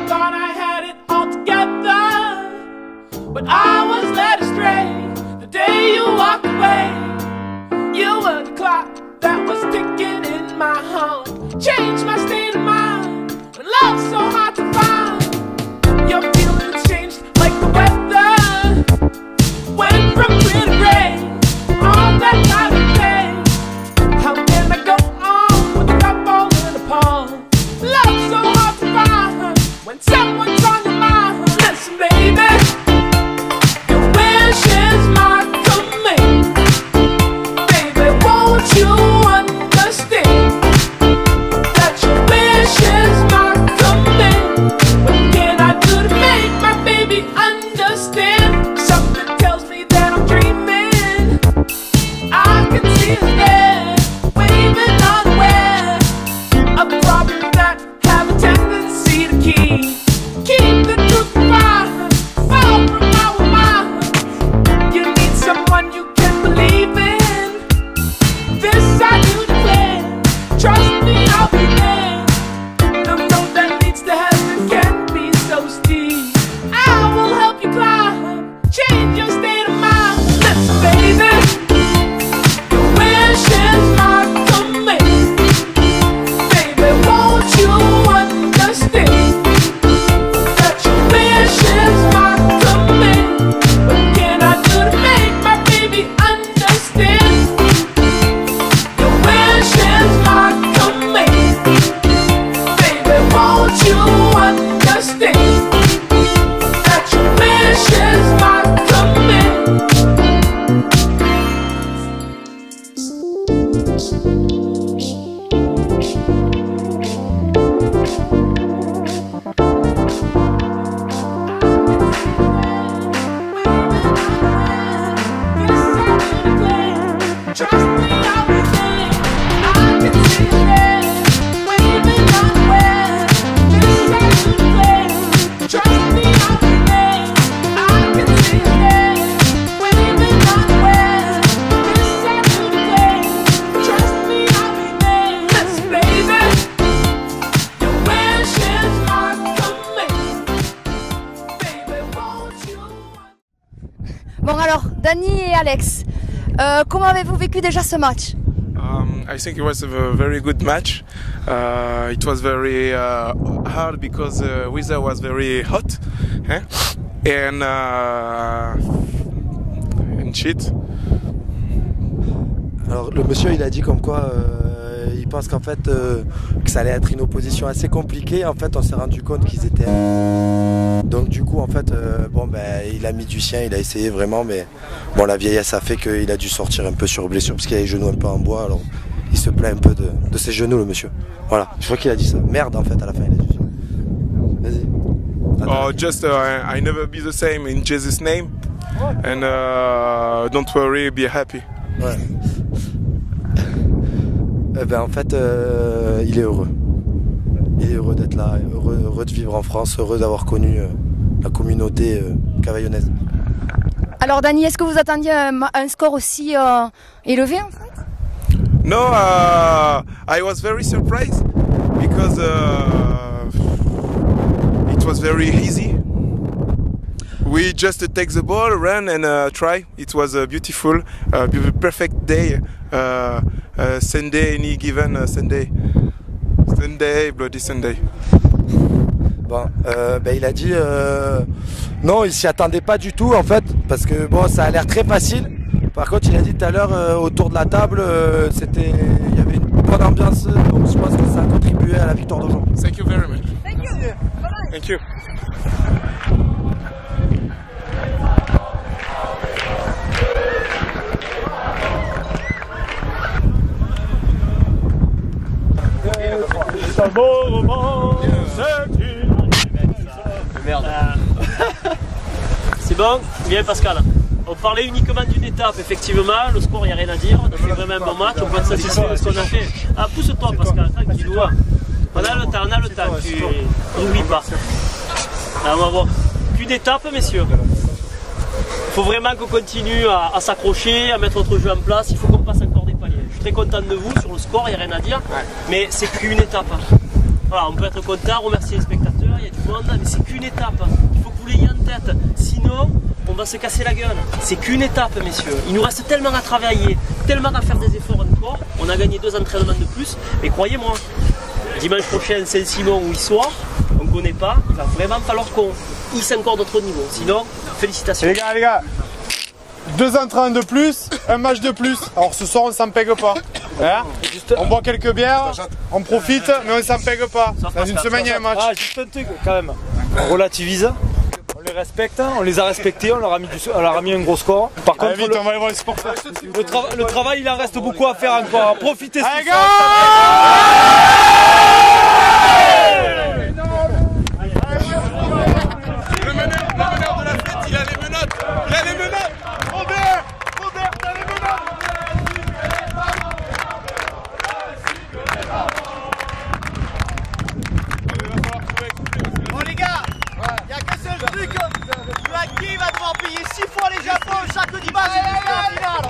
thought I had it all together, but I was led astray the day you walked away. You were the clock that was ticking in my heart, changed my state of mind when love's so hard to find. Your feelings changed like the weather, went from clear to gray, all that night and day. How can I go on with a cup falling apart? Love's so hard to find when someone's on your mind. Listen, baby, your wish is my command. Baby, won't you understand that your wish is my command? What can I do to make my baby understand? Something tells me that I'm dreaming. I can see us there, waving unaware of problems that have a tendency to keep the truth far from our minds. You need someone you can believe in. This I do declare. Trust me, I'll be there. The road that leads to heaven can be so steep. I will help you climb, change your state of mind. Listen, baby, your wish is my command. Baby, won't you understand that your wish is my command? What can I do to make my baby understand? Your wish is my command. Baby, won't you understand that your wish is my command? Trust me, I'll be there. I can see you there, waving unaware. This I do declare. Trust me, I'll be there. I can see you there, waving unaware. This I do declare. Trust me, I'll be there. Listen, baby, your wish is my command. Baby, won't you? Bon alors, Dani et Alex, comment avez-vous vécu déjà ce match? I think it was a very good match. It was very hard because the weather was very hot, and shit. Alors le monsieur il a dit comme quoi il pense qu'en fait que ça allait être une opposition assez compliquée. En fait on s'est rendu compte qu'ils étaient... Donc du coup en fait il a mis du sien, il a essayé vraiment, mais bon la vieillesse a fait qu'il a dû sortir un peu sur blessure parce qu'il a les genoux un peu en bois, alors il se plaint un peu de ses genoux le monsieur. Voilà, je crois qu'il a dit ça. Merde en fait à la fin il a dit ça. Vas-y. Oh, just I never be the same in Jesus' name, and don't worry, be happy. Ouais. En fait, il est heureux. Il est heureux d'être là, heureux de vivre en France, heureux d'avoir connu la communauté cavaillonnaise. Alors Dani, est-ce que vous attendiez un score aussi élevé en fait? No, I was very surprised because it was very easy. We just take the ball, run and try. It was a beautiful, perfect day. Sunday, any given Sunday. Sunday, bloody Sunday. Bon, il a dit non, il s'y attendait pas du tout en fait, parce que bon, ça a l'air très facile. Par contre, il a dit tout à l'heure autour de la table, il y avait une bonne ambiance, donc je pense que ça a contribué à la victoire d'aujourd'hui. Thank you very much. Thank you. Bye-bye. Thank you. Un beau roman, c'est une... Merde. C'est bon, bien Pascal. On parlait uniquement d'une étape, effectivement, le score, il n'y a rien à dire, on a fait vraiment un bon match, on peut être satisfait de ce qu'on a fait. Ah, pousse-toi Pascal, tranquille, on a le temps, tu n'oublie pas. Alors, on va voir, plus d'étapes messieurs. Il faut vraiment qu'on continue à s'accrocher, à mettre notre jeu en place, il faut qu'on passe encore des paliers. Je suis très content de vous, sur le score, il n'y a rien à dire, mais c'est qu'une étape. Voilà, on peut être content, remercier les spectateurs. il y a du monde, mais c'est qu'une étape. Il faut que vous l'ayez en tête. Sinon, on va se casser la gueule. C'est qu'une étape, messieurs. Il nous reste tellement à travailler, tellement à faire des efforts encore. On a gagné 2 entraînements de plus, mais croyez-moi, dimanche prochain, Saint-Simon ou Issoire, on ne connaît pas. Il va vraiment falloir qu'on hisse encore d'autres niveaux. Sinon, félicitations. Les gars, 2 entraînements de plus, un match de plus. Alors ce soir, on s'en pègue pas. Hein, on boit quelques bières, on profite, mais on s'en pègue pas. Dans une semaine, il y a un match. Ah, juste un truc quand même. On relativise. On les respecte, on les a respectés, on leur a mis un gros score. Par contre, vite, on va aller voir les supporters. le travail, il en reste beaucoup à faire encore. Profitez. Allez, gars! Le meneur de la fête, il a les menottes. Il a les menottes. Robert, t'as les menottes. Bon les gars, il n'y a qu'un seul truc, qui va devoir payer 6 fois les Japon chaque dimanche jusqu'à la finale.